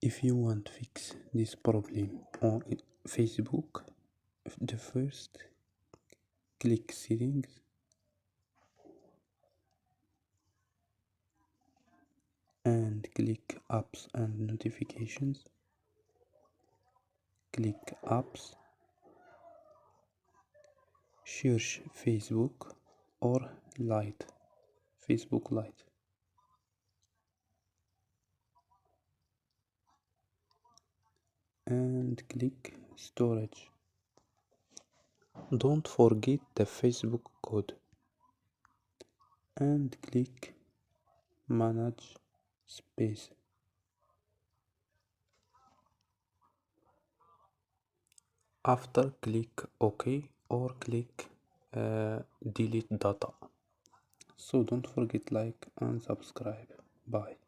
If you want to fix this problem on Facebook, the first click settings and click apps and notifications. Click apps, search Facebook or Lite, Facebook Lite, and click storage. Don't forget the Facebook code and click manage space. After click OK or click delete data. So don't forget like and subscribe. Bye.